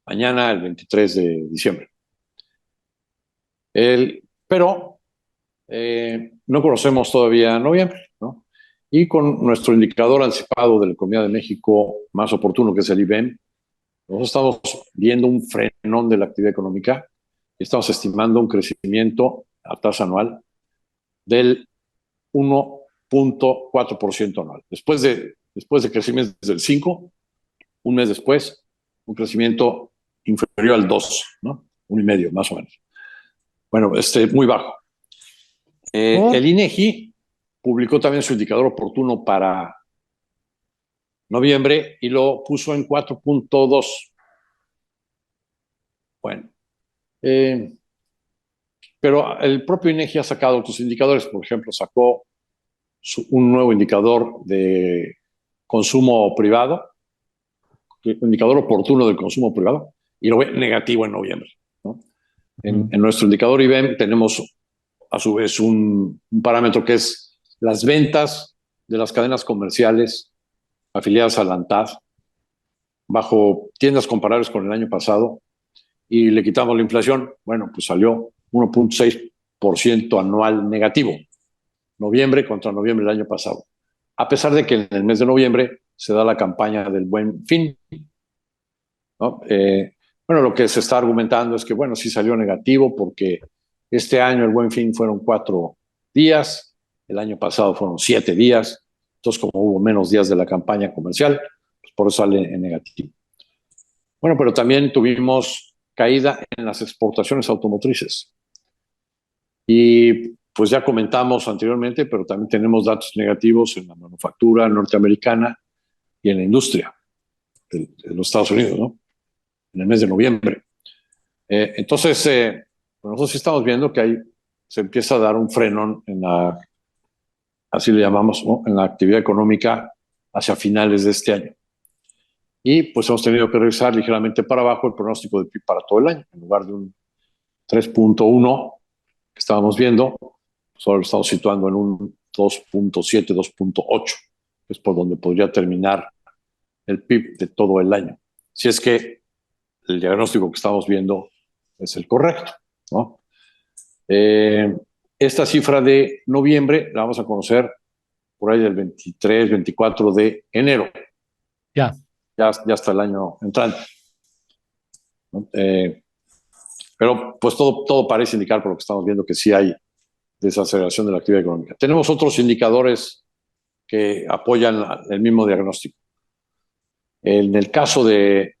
mañana, el 23 de diciembre. Pero no conocemos todavía noviembre, ¿no? Y con nuestro indicador anticipado de la economía de México más oportuno, que es el IBEM, nosotros estamos viendo un frenón de la actividad económica y estamos estimando un crecimiento a tasa anual del 1.4% anual. Después de crecimientos del 5%, un mes después, un crecimiento inferior al 2%, ¿no? 1,5% más o menos. Bueno, muy bajo. El INEGI publicó también su indicador oportuno para noviembre y lo puso en 4.2. Bueno, pero el propio INEGI ha sacado otros indicadores. Por ejemplo, sacó un nuevo indicador de consumo privado, un indicador oportuno del consumo privado, y lo ve negativo en noviembre, ¿no? En nuestro indicador IBEM tenemos a su vez un parámetro que es las ventas de las cadenas comerciales afiliadas a la ANTAD bajo tiendas comparables con el año pasado y le quitamos la inflación, bueno, pues salió 1.6% anual negativo, noviembre contra noviembre del año pasado. A pesar de que en el mes de noviembre se da la campaña del Buen Fin, ¿no? Bueno, lo que se está argumentando es que, bueno, sí salió negativo porque este año el Buen Fin fueron 4 días, el año pasado fueron 7 días, entonces como hubo menos días de la campaña comercial, pues por eso sale en negativo. Bueno, pero también tuvimos caída en las exportaciones automotrices. Y pues ya comentamos anteriormente, pero también tenemos datos negativos en la manufactura norteamericana y en la industria de los Estados Unidos, ¿no? En el mes de noviembre. Entonces, pues nosotros sí estamos viendo que se empieza a dar un frenón en así le llamamos, ¿no? En la actividad económica hacia finales de este año. Y pues hemos tenido que revisar ligeramente para abajo el pronóstico del PIB para todo el año. En lugar de un 3.1 que estábamos viendo, solo lo estamos situando en un 2.7, 2.8, que es por donde podría terminar el PIB de todo el año. Si es que el diagnóstico que estamos viendo es el correcto, ¿no? Esta cifra de noviembre la vamos a conocer por ahí del 23, 24 de enero. Ya. Ya está el año entrante. Pero pues todo parece indicar, por lo que estamos viendo, que sí hay desaceleración de la actividad económica. Tenemos otros indicadores que apoyan el mismo diagnóstico. En el caso de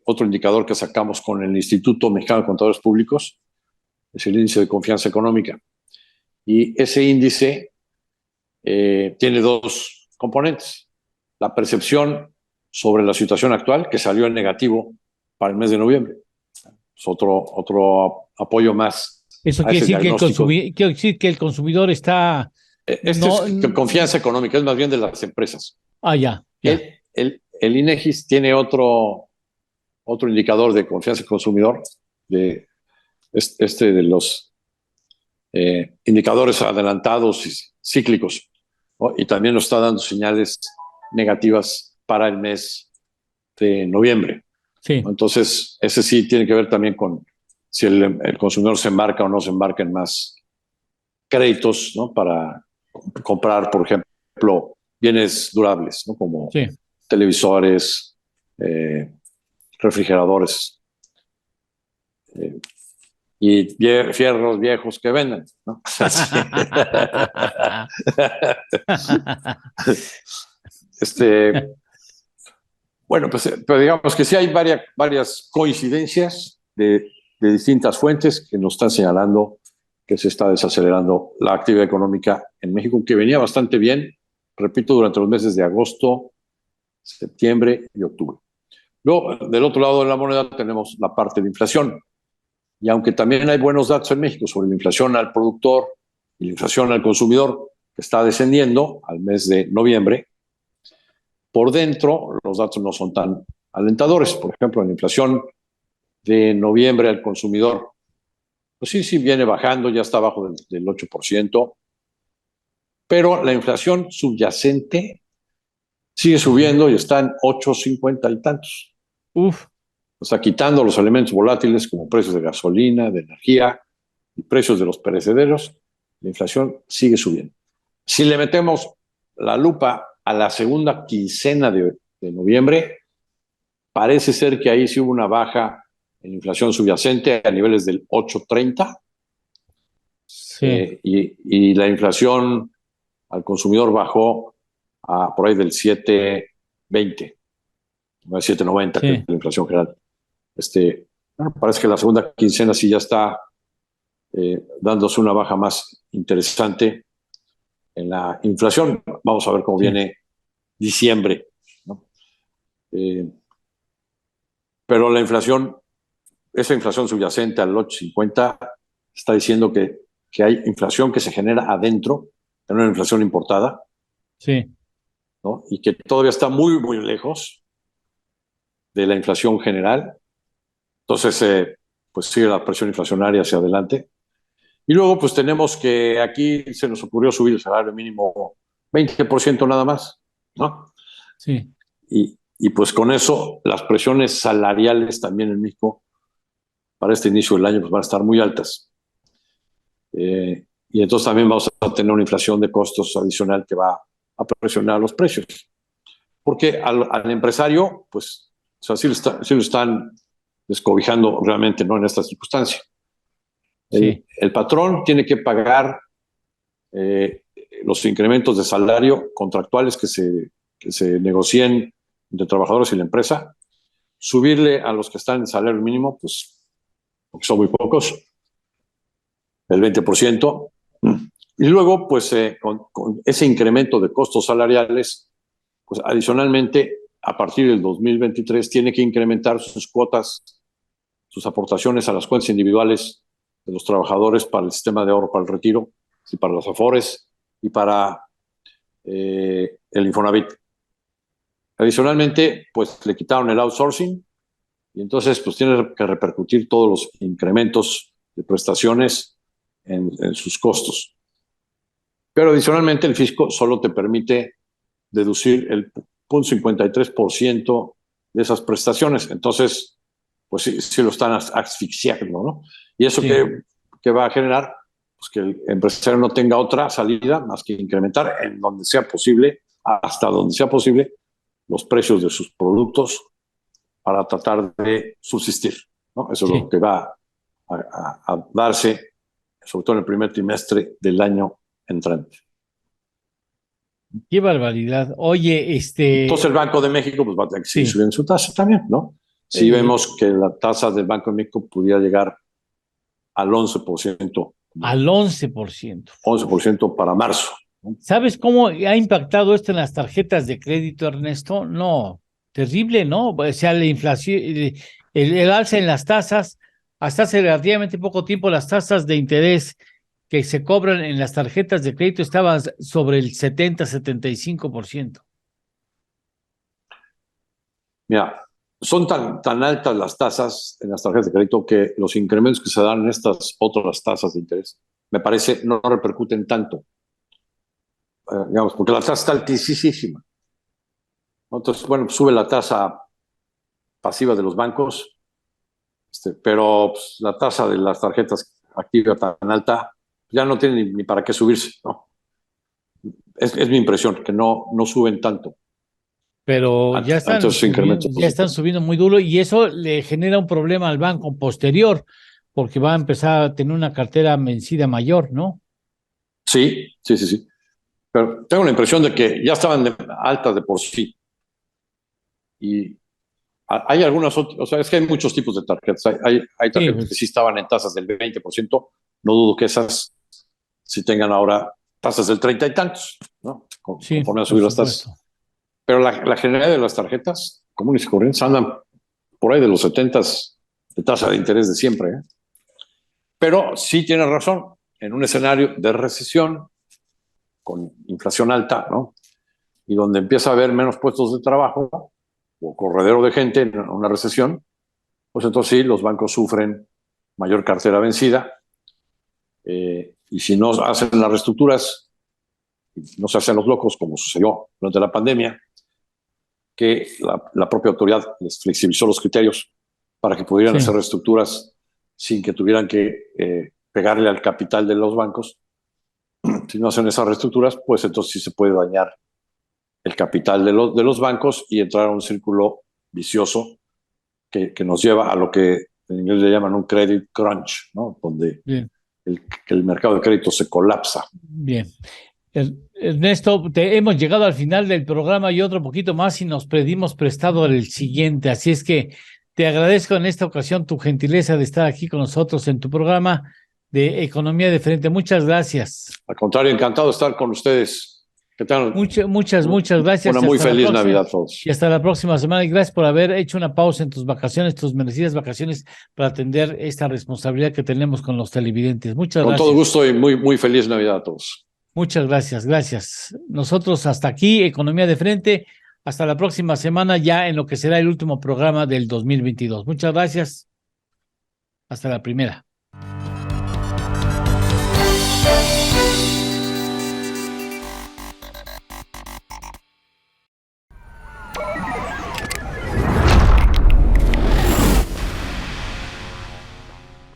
otro indicador que sacamos con el Instituto Mexicano de Contadores Públicos, es el índice de confianza económica. Y ese índice tiene 2 componentes. La percepción sobre la situación actual, que salió en negativo para el mes de noviembre. Es otro apoyo más. Eso quiere decir que el consumidor está... Es confianza económica, es más bien de las empresas. Ya. El INEGI tiene otro indicador de confianza del consumidor, de los indicadores adelantados y cíclicos, ¿no? Y también nos está dando señales negativas para el mes de noviembre. Sí. Entonces, ese sí tiene que ver también con si el consumidor se embarca o no se embarca en más créditos, ¿no? Para comprar, por ejemplo, bienes durables, ¿no? Como televisores, refrigeradores y fierros viejos que venden, ¿no? Bueno, pues pero digamos que sí hay varias coincidencias de distintas fuentes que nos están señalando que se está desacelerando la actividad económica en México, que venía bastante bien, repito, durante los meses de agosto, septiembre y octubre. Luego, del otro lado de la moneda tenemos la parte de inflación. Y aunque también hay buenos datos en México sobre la inflación al productor y la inflación al consumidor, que está descendiendo al mes de noviembre, por dentro los datos no son tan alentadores. Por ejemplo, la inflación de noviembre al consumidor, pues sí viene bajando, ya está abajo del 8%, pero la inflación subyacente sigue subiendo y está en 8.50 y tantos. O sea, quitando los elementos volátiles como precios de gasolina, de energía y precios de los perecederos, la inflación sigue subiendo. Si le metemos la lupa a la segunda quincena de noviembre, parece ser que ahí sí hubo una baja en inflación subyacente a niveles del 8.30. Sí. Y la inflación al consumidor bajó a por ahí del 7.20, 7.90, que es la inflación general. Bueno, parece que la segunda quincena sí ya está dándose una baja más interesante en la inflación. Vamos a ver cómo viene diciembre, ¿no? Pero la inflación, esa inflación subyacente al 8.50, está diciendo que hay inflación que se genera adentro, de una inflación importada, ¿no? Y que todavía está muy, muy lejos de la inflación general. Entonces, pues sigue la presión inflacionaria hacia adelante. Y luego, pues tenemos que aquí se nos ocurrió subir el salario mínimo 20% nada más, ¿no? Sí. y pues con eso las presiones salariales también en México para este inicio del año pues van a estar muy altas. Y entonces también vamos a tener una inflación de costos adicional que va a presionar los precios. Porque al empresario, pues, o sea, sí lo están descobijando realmente, ¿no? En esta circunstancia. El patrón tiene que pagar los incrementos de salario contractuales que se negocien entre trabajadores y la empresa, subirle a los que están en salario mínimo, pues, porque son muy pocos, el 20%, y luego, pues, con ese incremento de costos salariales, pues, adicionalmente, a partir del 2023, tiene que incrementar sus cuotas, sus aportaciones a las cuentas individuales de los trabajadores para el sistema de ahorro para el retiro, y para los Afores, y para el Infonavit. Adicionalmente, pues, le quitaron el outsourcing, y entonces, pues, tiene que repercutir todos los incrementos de prestaciones en sus costos. Pero adicionalmente el fisco solo te permite deducir el 0.53% de esas prestaciones. Entonces, pues sí lo están asfixiando, ¿no? Y eso Sí. que va a generar, pues, que el empresario no tenga otra salida más que incrementar en donde sea posible, hasta donde sea posible, los precios de sus productos para tratar de subsistir, ¿no? Eso Sí. es lo que va a darse, sobre todo en el primer trimestre del año entrante. Qué barbaridad. Oye, Entonces el Banco de México pues, va a tener que seguir Sí. subiendo su tasa también, ¿no? Si vemos que la tasa del Banco de México pudiera llegar al 11%. Al 11%. 11% para marzo. ¿Sabes cómo ha impactado esto en las tarjetas de crédito, Ernesto? No, terrible, ¿no? O sea, la inflación, el alza en las tasas, hasta hace relativamente poco tiempo las tasas de interés que se cobran en las tarjetas de crédito estaban sobre el 70-75%. Mira, son tan altas las tasas en las tarjetas de crédito que los incrementos que se dan en estas otras tasas de interés, me parece, no repercuten tanto. Digamos, porque la tasa está altísima. Entonces, bueno, sube la tasa pasiva de los bancos, pero pues, la tasa de las tarjetas activas tan alta, ya no tiene ni para qué subirse, ¿no? Es mi impresión, que no suben tanto. Pero ya están subiendo muy duro y eso le genera un problema al banco posterior, porque va a empezar a tener una cartera vencida mayor, ¿no? Sí. Pero tengo la impresión de que ya estaban altas de por sí. Y hay algunas otras, o sea, es que hay muchos tipos de tarjetas. Hay tarjetas que sí estaban en tasas del 20%. No dudo que esas sí tengan ahora tasas del 30 y tantos, ¿no? Conforme a subir las tasas. Pero la generalidad de las tarjetas comunes y corrientes andan por ahí de los 70s de tasa de interés de siempre, ¿eh? Pero sí tiene razón, en un escenario de recesión, con inflación alta, ¿no? Y donde empieza a haber menos puestos de trabajo o corredero de gente en una recesión, pues entonces sí, los bancos sufren mayor cartera vencida, y si no hacen las reestructuras, no se hacen los locos, como sucedió durante la pandemia, que la propia autoridad les flexibilizó los criterios para que pudieran hacer reestructuras sin que tuvieran que pegarle al capital de los bancos. Si no hacen esas reestructuras, pues entonces sí se puede dañar el capital de los bancos y entrar a un círculo vicioso que nos lleva a lo que en inglés le llaman un credit crunch, ¿no? Donde el mercado de crédito se colapsa. Bien. Ernesto, hemos llegado al final del programa y otro poquito más y nos pedimos prestado el siguiente. Así es que te agradezco en esta ocasión tu gentileza de estar aquí con nosotros en tu programa de Economía de Frente. Muchas gracias. Al contrario, encantado de estar con ustedes. ¿Qué tal? Muchas gracias. Una muy feliz Navidad a todos. Y hasta la próxima semana. Y gracias por haber hecho una pausa en tus vacaciones, tus merecidas vacaciones, para atender esta responsabilidad que tenemos con los televidentes. Muchas gracias. Con todo gusto y muy feliz Navidad a todos. Muchas gracias. Nosotros hasta aquí, Economía de Frente. Hasta la próxima semana, ya en lo que será el último programa del 2022. Muchas gracias. Hasta la primera.